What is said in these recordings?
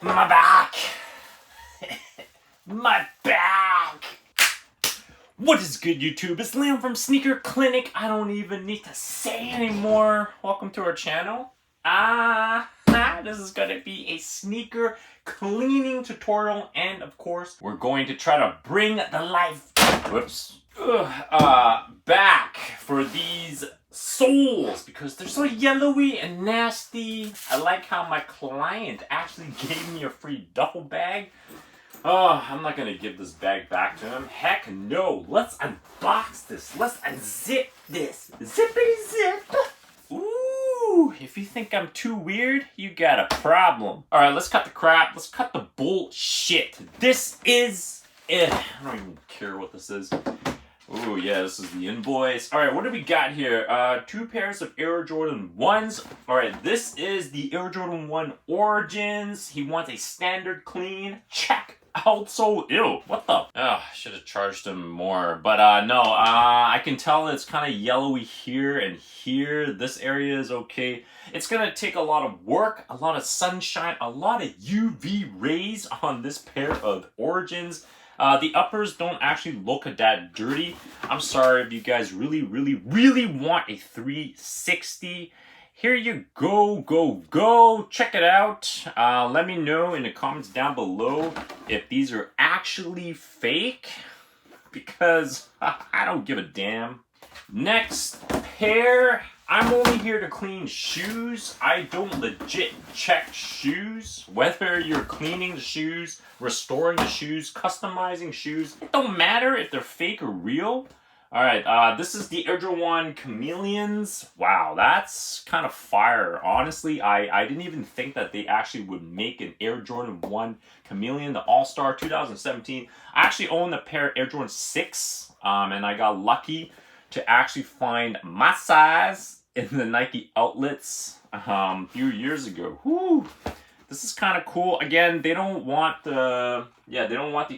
My back! My back! What is good, YouTube? It's Liam from Sneaker Clinic. I don't even need to say anymore. Welcome to our channel. This is gonna be a sneaker cleaning tutorial, and of course, we're going to try to bring the life, back for these soles because they're so yellowy and nasty. I like how my client actually gave me a free duffel bag. Oh, I'm not gonna give this bag back to him. Heck no. Let's unbox this. Let's unzip this. Zippity zip. Ooh, if you think I'm too weird, you got a problem. All right, let's cut the crap. Let's cut the bullshit. This is it. I don't even care what this is. Ooh, yeah, this is the invoice. All right, what do we got here? 2 pairs of Air Jordan 1s. All right, this is the Air Jordan 1 Origins. He wants a standard clean. Check. Also, ew, what the? Oh, I should have charged him more. But no, I can tell it's kind of yellowy here and here. This area is okay. It's gonna take a lot of work, a lot of sunshine, a lot of UV rays on this pair of Origins. The uppers don't actually look that dirty. I'm sorry if you guys really want a 360. Here you go. Check it out. Let me know in the comments down below if these are actually fake, because I don't give a damn. Next pair. I'm only here to clean shoes. I don't legit check shoes. Whether you're cleaning the shoes, restoring the shoes, customizing shoes, it don't matter if they're fake or real. All right, this is the Air Jordan 1 Chameleons. Wow, that's kind of fire. Honestly, I didn't even think that they actually would make an Air Jordan 1 Chameleon, the All-Star 2017. I actually own a pair of Air Jordan 6, and I got lucky to actually find my size in the Nike outlets a few years ago. Whew. This is kind of cool. Again, they don't want the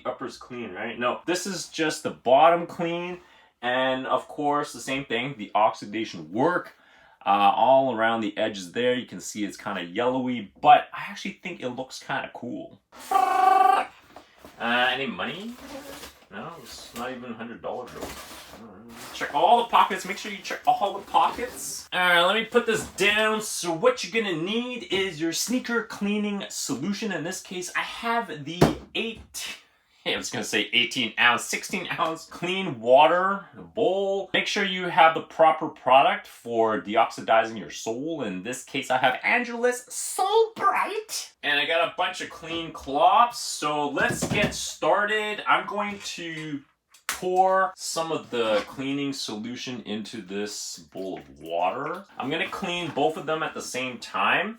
uppers clean, right? No, this is just the bottom clean. And of course, the same thing, the oxidation work all around the edges there. You can see it's kind of yellowy, but I actually think it looks kind of cool. Any money? No, it's not even $100 bills. Check all the pockets. Make sure you check all the pockets. All right, let me put this down. So what you're gonna need is your sneaker cleaning solution. In this case, I have the 16-ounce clean water bowl. Make sure you have the proper product for deoxidizing your sole. In this case, I have Angelus Sole Bright. And I got a bunch of clean cloths. So let's get started. I'm going to pour some of the cleaning solution into this bowl of water. I'm gonna clean both of them at the same time.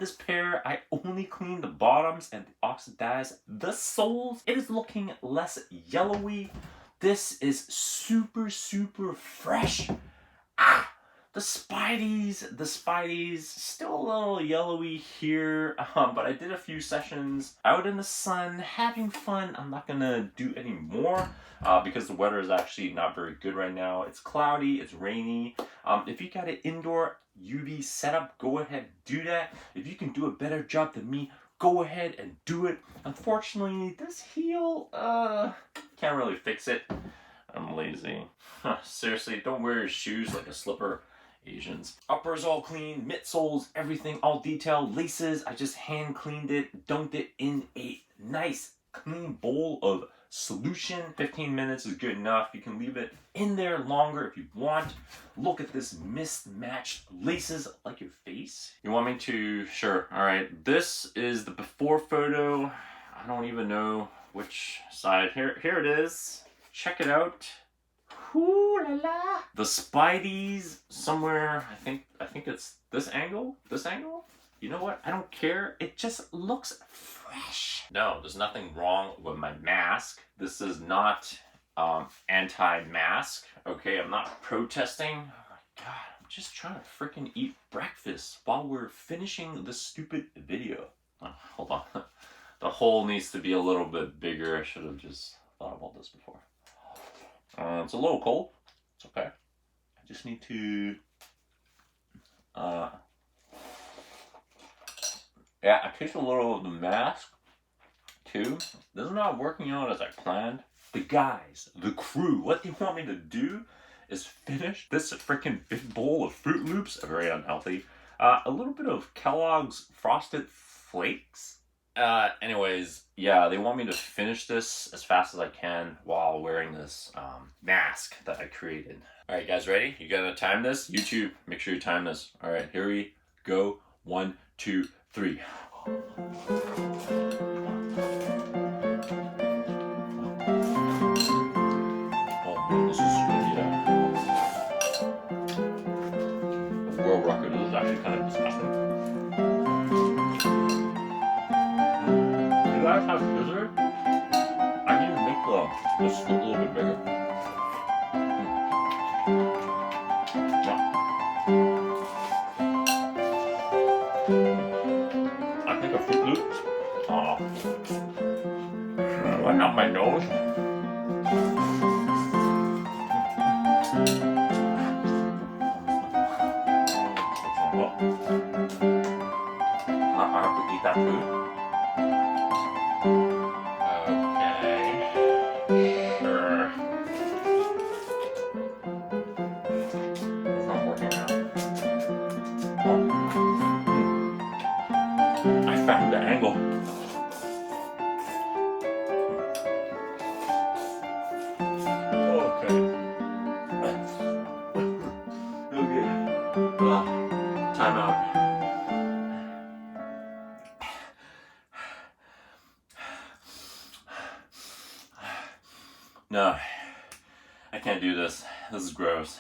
this pair, I only cleaned the bottoms and oxidized the soles. It is looking less yellowy. This is super, super fresh. The Spideys, still a little yellowy here, but I did a few sessions out in the sun, having fun. I'm not gonna do any more because the weather is actually not very good right now. It's cloudy, it's rainy. If you got an indoor UV setup, go ahead, do that. If you can do a better job than me, go ahead and do it. Unfortunately, this heel, can't really fix it. I'm lazy. Seriously, don't wear your shoes like a slipper. Asians. Uppers all clean, midsoles, everything all detailed, laces. I just hand cleaned it, dunked it in a nice clean bowl of solution. 15 minutes is good enough. You can leave it in there longer if you want. Look at this mismatched laces like your face. You want me to? Sure. All right. This is the before photo. I don't even know which side. Here it is. Check it out. Ooh la la. The Spideys somewhere, I think it's this angle? This angle? You know what? I don't care. It just looks fresh. No, there's nothing wrong with my mask. This is not anti-mask. Okay, I'm not protesting. Oh my god, I'm just trying to freaking eat breakfast while we're finishing this stupid video. Oh, hold on. The hole needs to be a little bit bigger. I should have just thought about this before. It's a little cold. It's okay. I just need to yeah, I taste a little of the mask too. This is not working out as I planned. The guys, the crew, what they want me to do is finish this freaking big bowl of Fruit Loops, very unhealthy. A little bit of Kellogg's Frosted Flakes. Anyways, yeah, they want me to finish this as fast as I can while wearing this mask that I created. All right, guys, ready? You gotta time this? YouTube, make sure you time this. All right, here we go. 1, 2, 3. Oh, this is gonna be a world record. This is actually kind of disgusting. You guys have scissors? I need to make this a little bit bigger. I think a Fruit Loops. Why not my nose? I have to eat that food. Found the angle. Okay. Time out. No, I can't do this. This is gross.